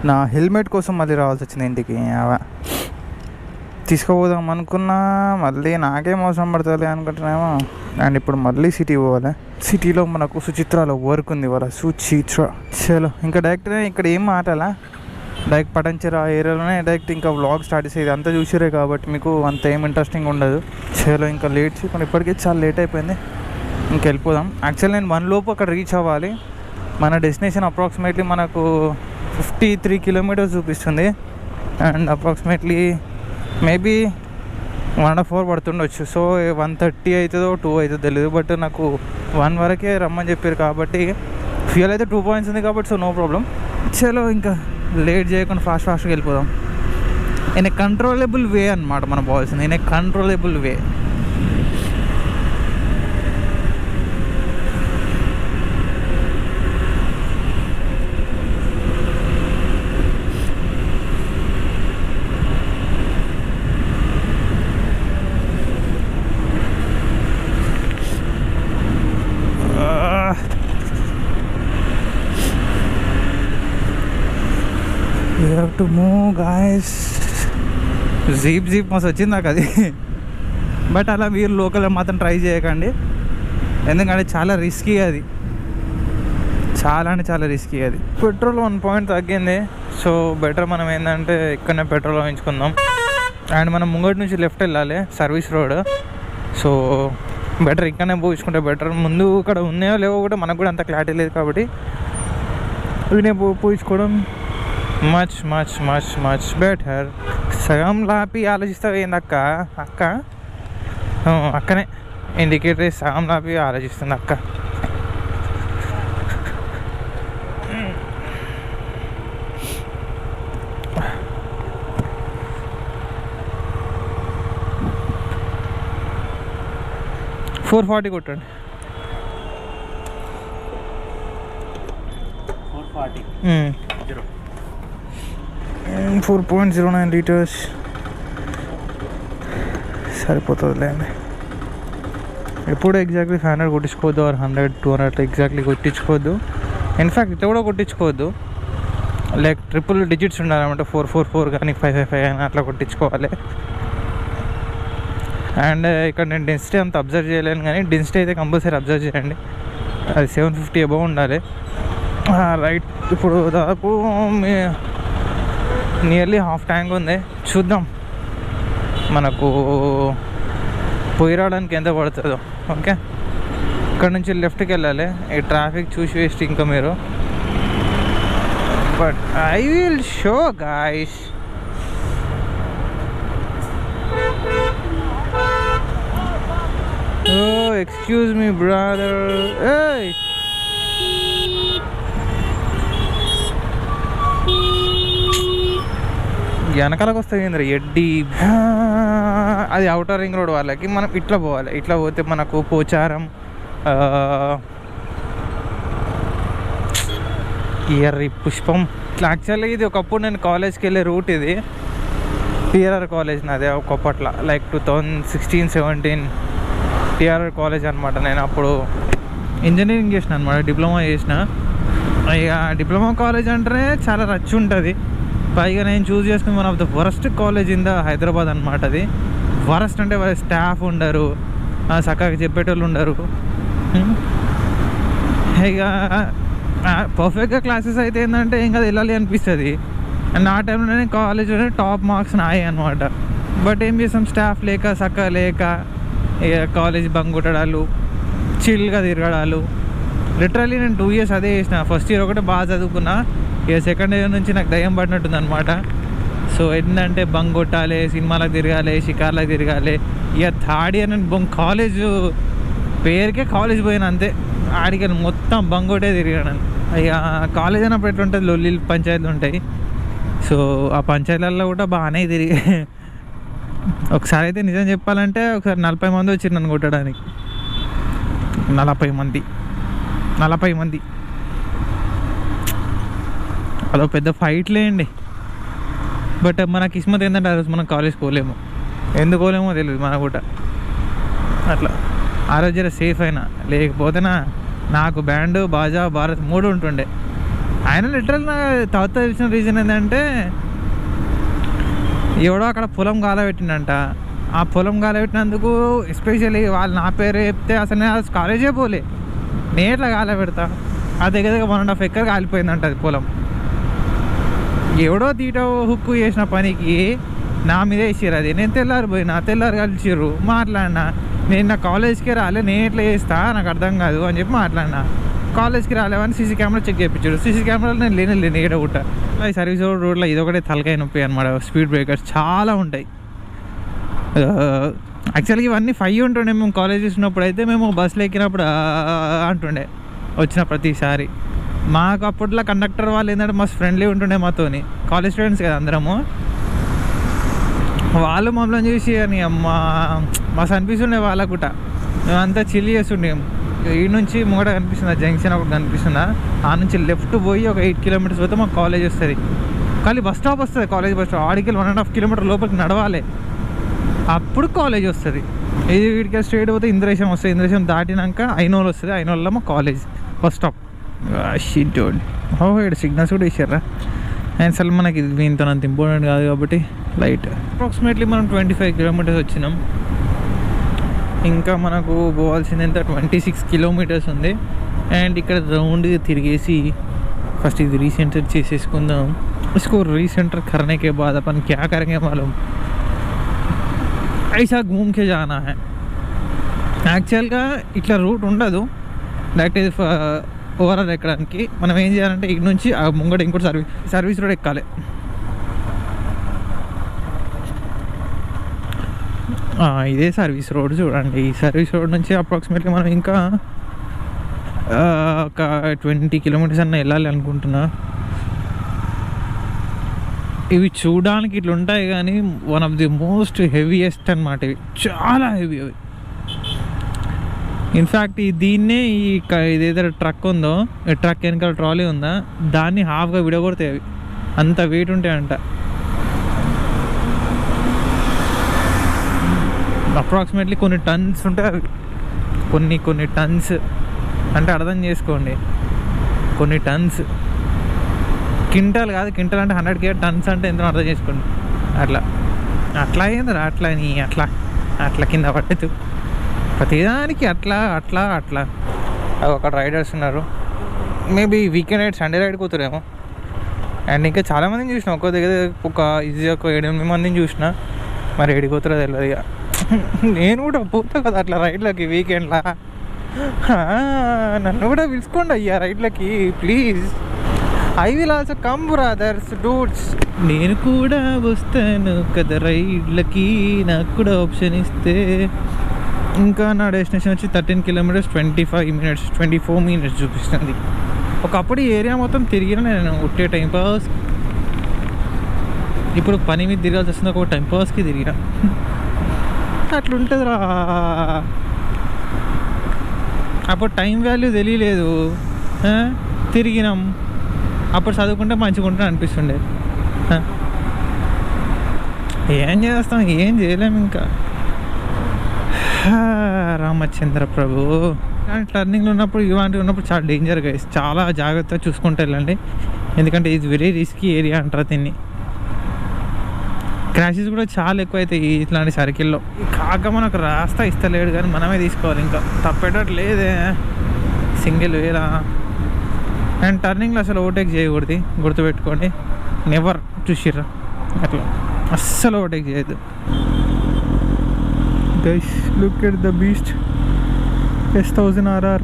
నా హెల్మెట్ కోసం మళ్ళీ రావాల్సి వచ్చింది ఇంటికి. తీసుకుపోదాం అనుకున్నా, మళ్ళీ నాకే మోసం పడుతుంది అనుకుంటున్నామో. అండ్ ఇప్పుడు మళ్ళీ సిటీ పోవాలి. సిటీలో మనకు సుచిత్రాలో వర్క్ ఉంది వాళ్ళ సుచిత్ర. చలో ఇంకా డైరెక్ట్ ఇక్కడ ఏం మాట్లాడాలా, డైరెక్ట్ పటంచెర ఏరియాలోనే డైరెక్ట్ ఇంకా వ్లాగ్ స్టార్ట్ చేసేది. అంతా చూసిరే కాబట్టి మీకు అంత ఏం ఇంట్రెస్టింగ్ ఉండదు. చలో ఇంకా లేట్ చేయకుండా, ఇప్పటికే చాలా లేట్ అయిపోయింది, ఇంక వెళ్ళిపోదాం. యాక్చువల్లీ నేను 1 లోపు అక్కడ రీచ్ అవ్వాలి. మన డెస్టినేషన్ అప్రాక్సిమేట్లీ మనకు 53 కిలోమీటర్స్ చూపిస్తుంది. అండ్ అప్రాక్సిమేట్లీ మేబీ 1.5 hours పడుతుండొచ్చు. సో 1:30 అవుతుందో 2 అవుతుందో తెలియదు. బట్ నాకు 1 వరకే రమ్మని చెప్పారు కాబట్టి ఫ్యూయల్ అయితే 2 points ఉంది కాబట్టి సో నో ప్రాబ్లం. చలో ఇంకా లేట్ చేయకుండా ఫాస్ట్గా వెళ్ళిపోదాం. ఇన్ ఏ కంట్రోలబుల్ వే అనమాట మనం పోవాల్సింది, in a controllable way. You have to move guys. Jeep మస్తు వచ్చింది నాకు అది. బట్ అలా మీరు లోకల్ మాత్రం ట్రై చేయకండి, ఎందుకంటే చాలా రిస్కీ అది, చాలా అంటే చాలా రిస్కీ అది. పెట్రోల్ 1 point తగ్గింది. సో బెటర్ మనం ఏంటంటే ఇక్కడనే పెట్రోల్ వేయించుకుందాం. అండ్ మనం ముంగటి నుంచి లెఫ్ట్ వెళ్ళాలి, సర్వీస్ రోడ్. సో బెటర్ ఇక్కడనే పోయించుకుంటే బెటర్. ముందు ఇక్కడ ఉన్నాయో లేవో కూడా మనకు కూడా అంత క్లారిటీ లేదు కాబట్టి ఇక్కడనే పోయించుకోవడం much much much much better. సగం లాపి ఆలోచిస్తావు ఏందక్క? అక్కనే ఇండికేటర్ సగం లాపి ఆలోచిస్తుంది అక్క. $440 కొట్టండి. 4.09 liters సరిపోతుందిలేండి. ఎప్పుడు ఎగ్జాక్ట్లీ 500 కొట్టించుకోవద్దు, ఆర్ 100-200 ఎగ్జాక్ట్లీ కొట్టించుకోవద్దు. ఇన్ఫ్యాక్ట్ ఇట్లా కూడా కొట్టించుకోవద్దు, లైక్ ట్రిపుల్ డిజిట్స్ ఉండాలన్నమాట. 444 కానీ 555 కానీ అట్లా కొట్టించుకోవాలి. అండ్ ఇక్కడ నేను డెన్సిటీ అంత అబ్జర్వ్ చేయలేను, కానీ డెన్సిటీ అయితే కంపల్సరీ అబ్జర్వ్ చేయండి. అది 750 అబవ్ ఉండాలి. రైట్, ఇప్పుడు దాదాపు నియర్లీ హాఫ్ ట్యాంక్ ఉంది. చూద్దాం మనకు పోయి రావడానికి ఎంత పడుతుందో. ఓకే, ఇక్కడ నుంచి లెఫ్ట్కి వెళ్ళాలి. ఈ ట్రాఫిక్ చూసి వేస్ట్ ఇంకా మీరు. But I will show guys. Oh, excuse me brother. Hey, వెనకాలకు వస్తుంది ఏంద్ర ఎడ్డి. అది అవుటర్ రింగ్ రోడ్ వాళ్ళకి. మనం ఇట్లా పోవాలి, ఇట్లా పోతే మనకు పోచారం, ఎర్రి పుష్పం. ఇట్లా యాక్చువల్లీ ఇది ఒకప్పుడు నేను కాలేజ్కి వెళ్ళే రూట్ ఇది. టీఆర్ఆర్ కాలేజ్ నాది ఒకప్పట్ల, లైక్ 2016-17 టీఆర్ఆర్ కాలేజ్ అనమాట. నేను అప్పుడు ఇంజనీరింగ్ చేసిన అనమాట, డిప్లొమా చేసిన. ఇక డిప్లొమా కాలేజ్ అంటే చాలా రచ్ ఉంటుంది. పైగా నేను చూస్ చేసుకుని one of the worst college in the Hyderabad అనమాట. అది వరస్ట్ అంటే వాళ్ళ స్టాఫ్ ఉండరు, చక్కగా చెప్పేటోళ్ళు ఉండరు. ఇక పర్ఫెక్ట్గా క్లాసెస్ అయితే ఏంటంటే ఇంకా వెళ్ళాలి అనిపిస్తుంది. అండ్ ఆ టైంలోనే కాలేజ్లోనే టాప్ మార్క్స్ నాయి అనమాట. బట్ ఏం చేసాం, స్టాఫ్ లేక చక్కగా లేక ఇక కాలేజ్ బంక్ కొట్టడాలు, చిల్గా తిరగడాలు. లిటరల్లీ నేను 2 years అదే చేసిన. ఫస్ట్ ఇయర్ ఒకటే బాగా చదువుకున్నా, ఇక సెకండ్ ఇయర్ నుంచి నాకు దయ్యం పడినట్టుంది అనమాట. సో ఏంటంటే బంక్ కొట్టాలి, సినిమాలకు తిరగాలి, షికార్లకు తిరగాలి. ఇక థర్డ్ ఇయర్ నేను కాలేజ్ పేరుకే కాలేజ్ పోయినా అంతే. ఆడికి మొత్తం బంక్ కొట్టే తిరిగాను. ఇక కాలేజ్ అయినప్పుడు ఎట్లుంటుంది, లొల్లి పంచాయతీలు ఉంటాయి. సో ఆ పంచాయతీలలో కూడా బాగానే తిరిగి ఒకసారి అయితే నిజం చెప్పాలంటే ఒకసారి 40 మంది వచ్చారు నన్ను కొట్టడానికి. 40 మంది. అదో పెద్ద ఫైట్ లేండి. బట్ మన కిస్మత్ ఏంటంటే ఆ రోజు మనం కాలేజ్కి పోలేము. ఎందుకు పోలేమో తెలియదు మన కూడా. అట్లా ఆ రోజు జర సేఫ్ అయినా, లేకపోతేనా నాకు బ్యాండ్ బాజా భారత్ 3 ఉంటుండే. ఆయన లిటరల్ తర్వాత తెలిసిన రీజన్ ఏంటంటే ఎవడో అక్కడ పొలం గాలబెట్టిండంట. ఆ పొలం గాలబెట్టినందుకు ఎస్పెషల్లీ వాళ్ళు నా పేరు చెప్తే అసలు నేను కాలేజే పోలే, నేను ఎట్లా గాలబెడతా? ఆ దగ్గర 1.5 acre కాలిపోయిందంట అది పొలం. ఎవడో తీట హుక్కు చేసిన పనికి నా మీద వేసారు. అది నేను తెల్లారు కలిసిర్రు, మాట్లాడినా. నేను నా కాలేజ్కే రాలే, నేను ఎట్లా చేస్తా నాకు అర్థం కాదు అని చెప్పి మాట్లాడినా. కాలేజ్కి రాలేవని సీసీ కెమెరా చెక్ చేయించాడు. సీసీ కెమెరాలో నేను లేని ఏడ కూడా ఈ సర్వీస్ రోడ్లో ఇదొకటే తలకాయ నొప్పి అనమాట. స్పీడ్ బ్రేకర్స్ చాలా ఉంటాయి. యాక్చువల్గా ఇవన్నీ 5 ఉంటుండే మేము కాలేజ్ చూసినప్పుడు. అయితే మేము బస్సులో ఎక్కినప్పుడు అంటుండే వచ్చిన ప్రతిసారి. మాకు అప్పట్లో కండక్టర్ వాళ్ళు ఏంటంటే మస్తు ఫ్రెండ్లీ ఉంటుండే మాతోని. కాలేజ్ స్టూడెంట్స్ కదా అందరము. వాళ్ళు మమ్మల్ని చూసి అని మస్తు అనిపిస్తుండే వాళ్ళకు కూడా. మేమంతా చిల్ చేస్తుండే. ఈ నుంచి ముంగట కనిపిస్తుంది జంక్షన్ ఒకటి కనిపిస్తుందా, ఆ నుంచి లెఫ్ట్ పోయి ఒక 8 kilometers పోతే మాకు కాలేజ్ వస్తుంది. కానీ బస్ స్టాప్ వస్తుంది, కాలేజ్ బస్ స్టాప్. ఆడికి 1.5 kilometers లోపలికి నడవాలి, అప్పుడు కాలేజ్ వస్తుంది. ఇది వీడికి స్ట్రేట్ పోతే ఇంద్రేశం వస్తుంది. ఇంద్రేశం దాటినాక ఐనోల్ వస్తుంది. ఐనోల్లో మా కాలేజ్ బస్ స్టాప్. షిట్ ఇక్కడ సిగ్నల్స్ కూడా ఇచ్చారా. అండ్ అసలు మనకి ఇది ఇంత అంత ఇంపార్టెంట్ కాదు కాబట్టి లైట్. అప్రాక్సిమేట్లీ మనం 25 kilometers వచ్చినాం. ఇంకా మనకు పోవాల్సింది ఎంత 26 kilometers ఉంది. అండ్ ఇక్కడ రౌండ్ తిరిగేసి ఫస్ట్ ఇది రీసెంటర్ చేసేసుకుందాం. इसको रीसेंटर करने के बाद अपन क्या करेंगे मालूम, ऐसा घूम के जाना है. యాక్చువల్గా ఇట్లా రూట్ ఉండదు డైరెక్ట్ ఓవరాల్ ఎక్కడానికి. మనం ఏం చేయాలంటే ఇటు నుంచి ఆ ముంగట ఇంకోటి సర్వీస్ రోడ్ ఎక్కాలి. ఇదే సర్వీస్ రోడ్ చూడండి. ఈ సర్వీస్ రోడ్ నుంచి అప్రాక్సిమేట్లీ మనం ఇంకా ఒక 20 kilometers అన్న వెళ్ళాలి అనుకుంటున్నా. ఇవి చూడడానికి ఇట్లా ఉంటాయి కానీ one of the most heaviest అనమాట. ఇవి చాలా హెవీ అవి. ఇన్ఫ్యాక్ట్ దీన్నే ఇదేదో ట్రక్ ఉందో, ట్రక్ వెనకాల ట్రాలీ ఉందా, దాన్ని హాఫ్గా విడగొడతాయి అవి, అంత వెయిట్ ఉంటాయంట. అప్రాక్సిమేట్లీ కొన్ని టన్స్ ఉంటాయి అవి. కొన్ని టన్స్ అంటే అర్థం చేసుకోండి, కొన్ని టన్స్. క్వింటాల్ కాదు, క్వింటాల్ అంటే 100 kg, టన్స్ అంటే ఎంతో అర్థం చేసుకోండి. అట్లా ఏందిరా అట్లా కింద పట్టదు ప్రతిదానికి. అట్లా ఒక రైడర్స్ ఉన్నారు. Maybe weekend ride, Sunday ride పోతారేమో. అండ్ ఇంకా చాలామందిని చూసిన, ఒక్కో దగ్గర ఒక 7-8 మందిని చూసిన. మరి ఎడిపోతారో తెలియదు ఇక. నేను కూడా పోతా కదా అట్లా రైడ్లకి వీకెండ్లా. నన్ను కూడా పిలుచుకోండి అయ్యా రైడ్లకి please. I will also come brothers dudes. నేను కూడా వస్తాను కదా రైడ్లకి, నాకు కూడా ఆప్షన్ ఇస్తే. ఇంకా నా డెస్టినేషన్ వచ్చి 13 kilometers 24 minutes చూపిస్తుంది. ఒకప్పుడు ఈ ఏరియా మొత్తం తిరిగిన నేను ఉట్టే టైంపాస్. ఇప్పుడు పని మీద తిరగాల్సి వస్తుంది, ఒక టైంపాస్కి తిరిగిన. అట్లుంటుందిరా. అప్పుడు టైం వాల్యూ తెలియలేదు, తిరిగినాం. అప్పుడు చదువుకుంటే మంచిగా ఉంటుంది అనిపిస్తుండే. ఏం చేస్తాం, ఏం చేయలేము ఇంకా. రామచంద్ర ప్రభు. టర్నింగ్లో ఉన్నప్పుడు ఇలాంటివి ఉన్నప్పుడు చాలా డేంజర్ గైస్. చాలా జాగ్రత్తగా చూసుకుంటూ వెళ్ళండి, ఎందుకంటే ఇది వెరీ రిస్కీ ఏరియా అంటారు దీన్ని. క్రాషెస్ కూడా చాలా ఎక్కువ అవుతాయి ఇట్లాంటి సర్కిల్లో. కాక మనకు రాస్తా ఇస్తలేడు కానీ మనమే తీసుకోవాలి, ఇంకా తప్పేటట్టు లేదే. సింగిల్ వేలా. అండ్ టర్నింగ్లో అసలు ఓవర్టేక్ చేయకూడదు, గుర్తుపెట్టుకోండి. నెవర్. చూసిర్రా అట్లా అస్సలు ఓవర్టేక్ చేయొద్దు. Guys, look at the beast S1000RR.